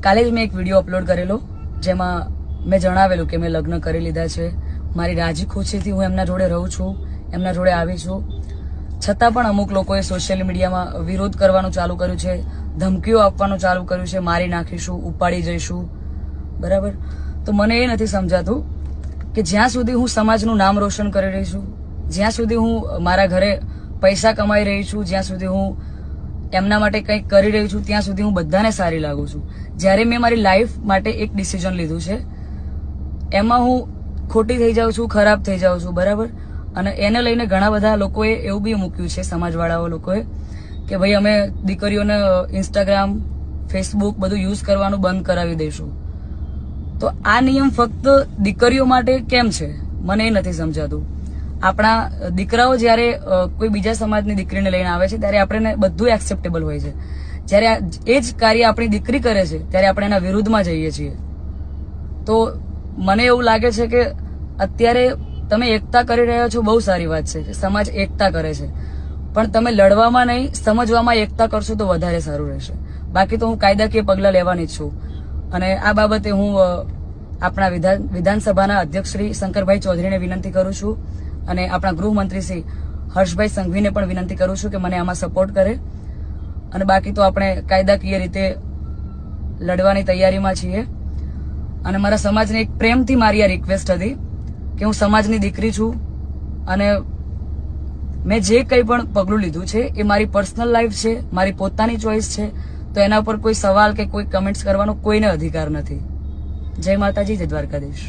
કાલે જ મેં એક વિડીયો અપલોડ કરેલો જેમાં મેં જણાવેલું કે મેં લગ્ન કરી લીધા છે, મારી રાજી ખુશીથી હું એમના જોડે રહું છું, એમના જોડે આવી છું. છતાં પણ અમુક લોકોએ સોશિયલ મીડિયામાં વિરોધ કરવાનું ચાલુ કર્યું છે, ધમકીઓ આપવાનું ચાલુ કર્યું છે, મારી નાખીશું, ઉપાડી જઈશું. બરાબર? તો મને એ નથી સમજાતું કે જ્યાં સુધી હું સમાજનું નામ રોશન કરી રહી છું, જ્યાં સુધી હું મારા ઘરે પૈસા કમાઈ રહી છું, જ્યાં સુધી હું એમના માટે કંઈક કરી રહી છું, ત્યાં સુધી હું બધાને સારી લાગુ છું. જ્યારે મેં મારી લાઈફ માટે એક ડિસિઝન લીધું છે એમાં હું ખોટી થઈ જાઉં છું, ખરાબ થઈ જાઉં છું. બરાબર? અને એને લઈને ઘણા બધા લોકોએ એવું બી મૂક્યું છે, સમાજવાળાઓ લોકોએ, કે ભાઈ અમે દીકરીઓને ઇન્સ્ટાગ્રામ, ફેસબુક બધું યુઝ કરવાનું બંધ કરાવી દઈશું. તો આ નિયમ ફક્ત દીકરીઓ માટે કેમ છે મને એ નથી સમજાતું. આપણા દીકરાઓ જયારે કોઈ બીજા સમાજની દીકરીને લઈને આવે છે ત્યારે આપણે બધું એક્સેપ્ટેબલ હોય છે. જયારે એ જ કાર્ય આપણી દીકરી કરે છે ત્યારે આપણે એના વિરુદ્ધમાં જઈએ છીએ. તો મને એવું લાગે છે કે અત્યારે તમે એકતા કરી રહ્યા છો, બહુ સારી વાત છે કે સમાજ એકતા કરે છે, પણ તમે લડવામાં નહીં સમજવામાં એકતા કરશો તો વધારે સારું રહેશે. બાકી તો હું કાયદાકીય પગલાં લેવાની જ છું. અને આ બાબતે હું આપણા વિધાનસભાના અધ્યક્ષ શ્રી શંકરભાઈ ચૌધરીને વિનંતી કરું છું અને આપણા ગૃહમંત્રી શ્રી હર્ષભાઈ સંઘવીને પણ વિનંતી કરું છું કે મને આમાં સપોર્ટ કરે. અને બાકી તો આપણે કાયદાકીય રીતે લડવાની તૈયારીમાં છીએ. અને મારા સમાજને એક પ્રેમથી મારી આ રિક્વેસ્ટ હતી કે હું સમાજની દીકરી છું અને મેં જે કંઈ પણ પગલું લીધું છે એ મારી પર્સનલ લાઈફ છે, મારી પોતાની ચોઈસ છે. તો એના પર કોઈ સવાલ કે કોઈ કમેન્ટ્સ કરવાનો કોઈને અધિકાર નથી. જય માતાજી, જય દ્વારકાધીશ.